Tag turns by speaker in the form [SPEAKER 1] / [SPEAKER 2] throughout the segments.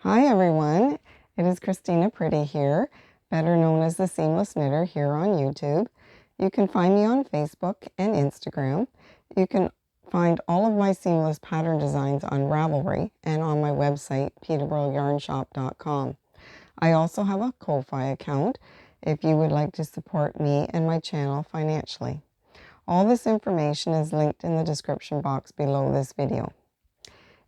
[SPEAKER 1] Hi everyone, it is Christina Pridie here, better known as the Seamless Knitter here on YouTube. You can find me on Facebook and Instagram. You can find all of my seamless pattern designs on Ravelry and on my website ptboyarnshop.com. I also have a Ko-Fi account if you would like to support me and my channel financially. All this information is linked in the description box below this video.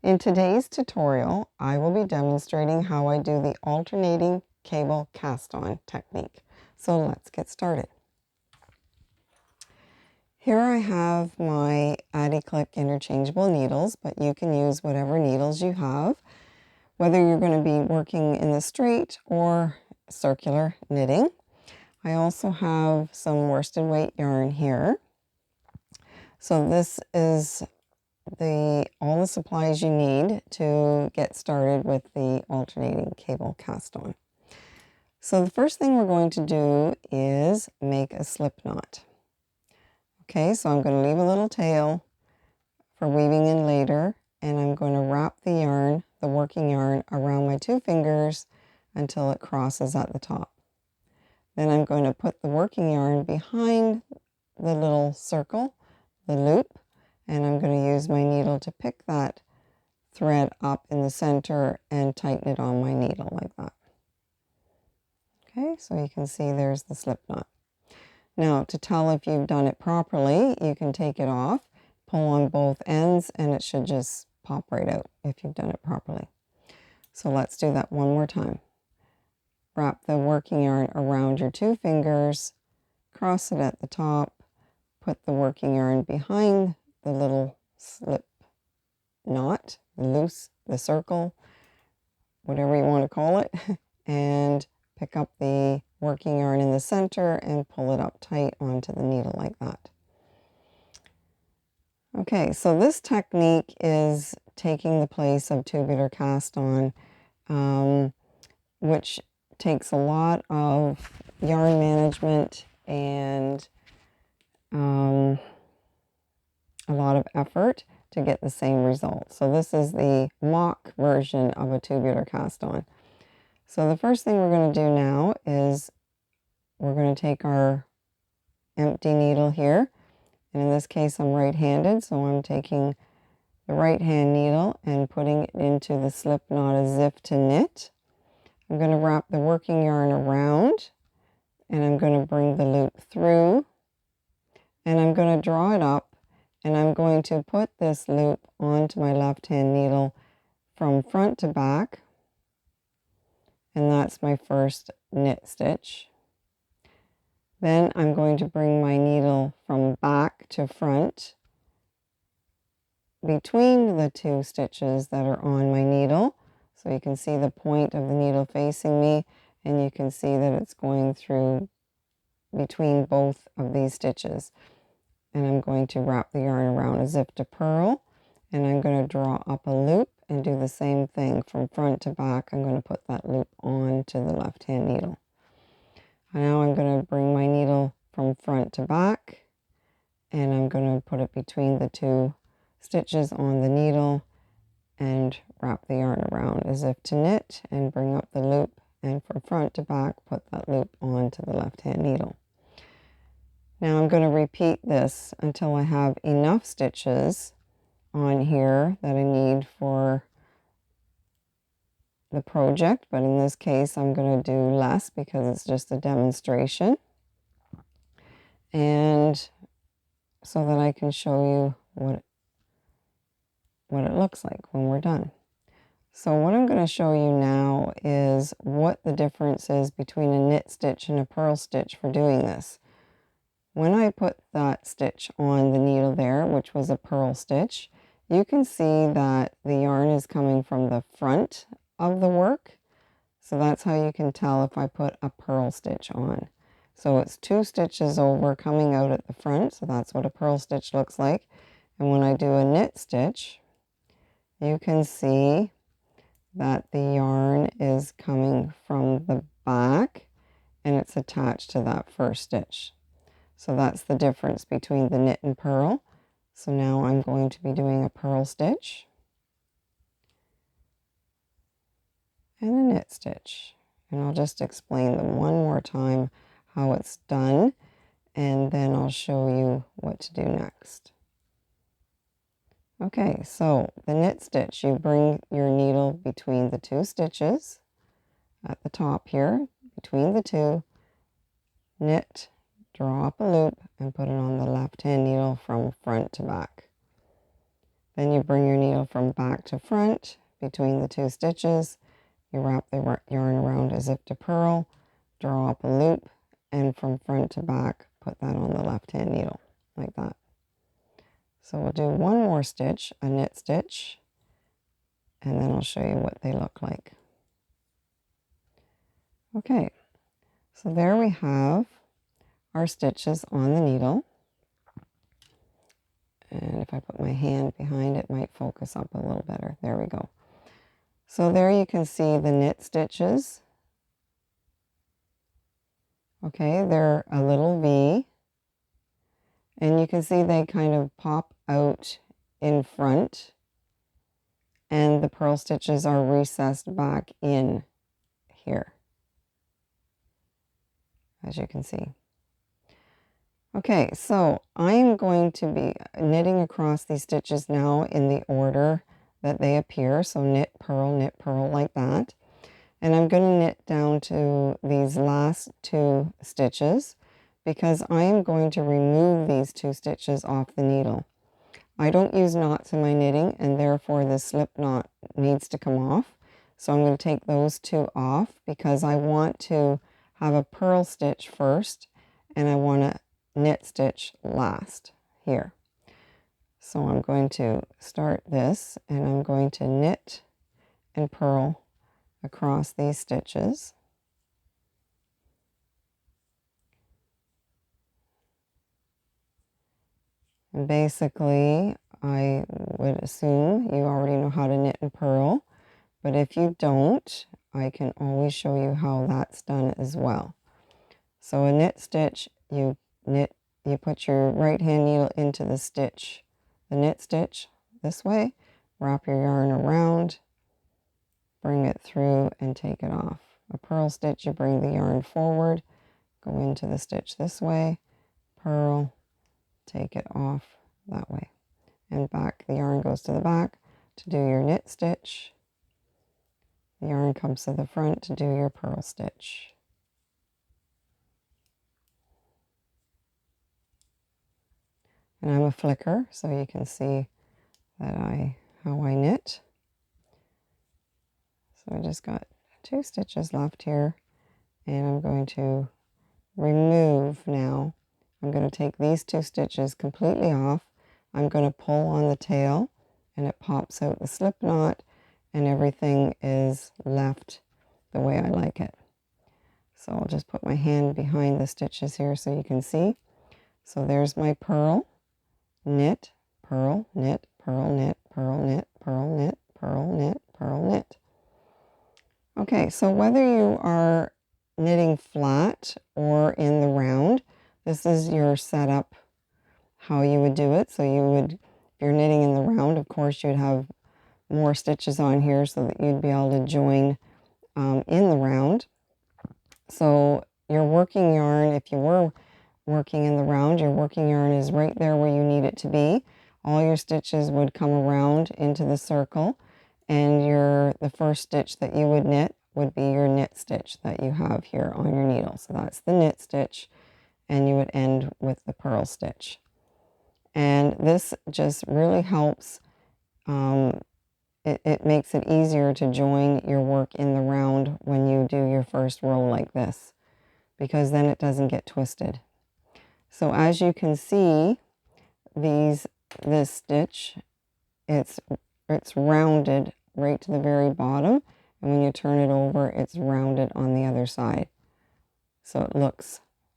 [SPEAKER 1] In today's tutorial, I will be demonstrating how I do the alternating cable cast-on technique. So let's get started. Here I have my Addi-Click interchangeable needles, but you can use whatever needles you have, whether you're going to be working in the straight or circular knitting. I also have some worsted weight yarn here. So this is all the supplies you need to get started with the alternating cable cast on. So the first thing we're going to do is make a slip knot. Okay, so I'm going to leave a little tail for weaving in later, and I'm going to wrap the yarn, the working yarn, around my two fingers until it crosses at the top. Then I'm going to put the working yarn behind the little circle, the loop, and I'm going to use my needle to pick that thread up in the center and tighten it on my needle like that. Okay, so you can see there's the slip knot. Now, to tell if you've done it properly, you can take it off, pull on both ends, and it should just pop right out if you've done it properly. So let's do that one more time. Wrap the working yarn around your two fingers, cross it at the top, put the working yarn behind the little slip knot, the circle, whatever you want to call it, and pick up the working yarn in the center and pull it up tight onto the needle like that. Okay, so this technique is taking the place of tubular cast on, which takes a lot of yarn management and a lot of effort to get the same result. So this is the mock version of a tubular cast on. So the first thing we're going to do now is we're going to take our empty needle here, and in this case I'm right-handed, so I'm taking the right hand needle and putting it into the slip knot as if to knit. I'm going to wrap the working yarn around, and I'm going to bring the loop through, and I'm going to draw it up, and I'm going to put this loop onto my left hand needle from front to back, and that's my first knit stitch. Then I'm going to bring my needle from back to front between the two stitches that are on my needle. So you can see the point of the needle facing me, and you can see that it's going through between both of these stitches. And I'm going to wrap the yarn around as if to purl, and I'm going to draw up a loop and do the same thing from front to back. I'm going to put that loop onto the left hand needle. Now I'm going to bring my needle from front to back, and I'm going to put it between the two stitches on the needle and wrap the yarn around as if to knit and bring up the loop, and from front to back put that loop onto the left hand needle. Now I'm going to repeat this until I have enough stitches on here that I need for the project, but in this case I'm going to do less because it's just a demonstration, and so that I can show you what it looks like when we're done. So what I'm going to show you now is what the difference is between a knit stitch and a purl stitch for doing this. When I put that stitch on the needle there, which was a purl stitch, you can see that the yarn is coming from the front of the work. So that's how you can tell if I put a purl stitch on. So it's two stitches over coming out at the front, so that's what a purl stitch looks like. And when I do a knit stitch, you can see that the yarn is coming from the back and it's attached to that first stitch. So that's the difference between the knit and purl. So now I'm going to be doing a purl stitch. and a knit stitch. And I'll just explain them one more time how it's done, and then I'll show you what to do next. Okay, so the knit stitch, you bring your needle between the two stitches at the top here, between the two, knit, draw up a loop, and put it on the left hand needle from front to back. Then you bring your needle from back to front between the two stitches, you wrap the yarn around as if to purl, draw up a loop, and from front to back, put that on the left hand needle, like that. So we'll do one more stitch, a knit stitch, and then I'll show you what they look like. Okay, so there we have our stitches on the needle. And if I put my hand behind it, might focus up a little better. There we go. So there you can see the knit stitches. Okay, they're a little V. And you can see they kind of pop out in front. And the purl stitches are recessed back in here, as you can see. Okay, so I'm going to be knitting across these stitches now in the order that they appear. So knit, purl, like that. And I'm going to knit down to these last two stitches because I am going to remove these two stitches off the needle. I don't use knots in my knitting, and therefore the slip knot needs to come off. So I'm going to take those two off because I want to have a purl stitch first and I want to knit stitch last here. So I'm going to start this and I'm going to knit and purl across these stitches. And basically, I would assume you already know how to knit and purl, but if you don't, I can always show you how that's done as well. So a knit stitch, you put your right hand needle into the stitch, the knit stitch this way, wrap your yarn around, bring it through and take it off. A purl stitch, you bring the yarn forward, go into the stitch this way, purl, take it off that way, and back. The yarn goes to the back to do your knit stitch. The yarn comes to the front to do your purl stitch. And I'm a flicker, so you can see that how I knit. So I just got two stitches left here, and I'm going to remove now. I'm going to take these two stitches completely off. I'm going to pull on the tail, and it pops out the slip knot, and everything is left the way I like it. So I'll just put my hand behind the stitches here so you can see. So there's my purl, knit, purl, knit, purl, knit, purl, knit, purl, knit, purl, knit, purl, knit. Okay, so whether you are knitting flat or in the round, this is your setup, how you would do it. So you would, if you're knitting in the round, of course, you'd have more stitches on here so that you'd be able to join in the round. So your working yarn, if you were working in the round, your working yarn is right there where you need it to be. All your stitches would come around into the circle, and the first stitch that you would knit would be your knit stitch that you have here on your needle. So that's the knit stitch, and you would end with the purl stitch. And this just really helps. It makes it easier to join your work in the round when you do your first row like this, because then it doesn't get twisted. So as you can see, this stitch, it's rounded right to the very bottom, and when you turn it over, it's rounded on the other side. So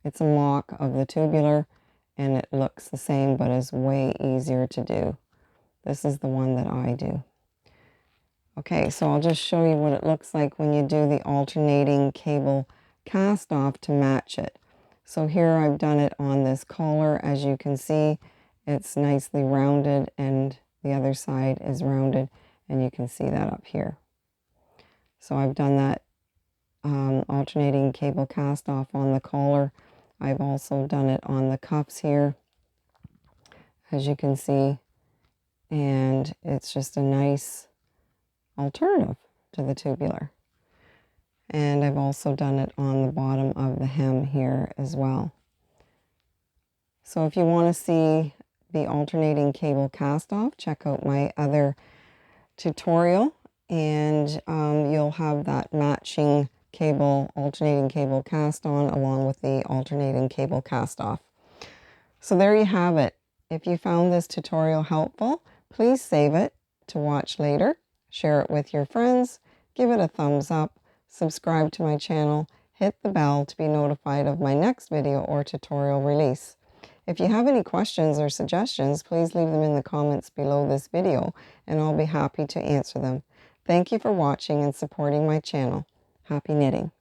[SPEAKER 1] it's a mock of the tubular, and it looks the same, but is way easier to do. This is the one that I do. Okay, so I'll just show you what it looks like when you do the alternating cable cast off to match it. So here I've done it on this collar. As you can see, it's nicely rounded and the other side is rounded, and you can see that up here. So I've done that alternating cable cast off on the collar. I've also done it on the cuffs here, as you can see, and it's just a nice alternative to the tubular. And I've also done it on the bottom of the hem here as well. So if you want to see the alternating cable cast off, check out my other tutorial, and you'll have that matching cable, alternating cable cast on, along with the alternating cable cast off. So there you have it. If you found this tutorial helpful, please save it to watch later, share it with your friends, give it a thumbs up, subscribe to my channel, hit the bell to be notified of my next video or tutorial release. If you have any questions or suggestions, please leave them in the comments below this video, and I'll be happy to answer them. Thank you for watching and supporting my channel. Happy knitting!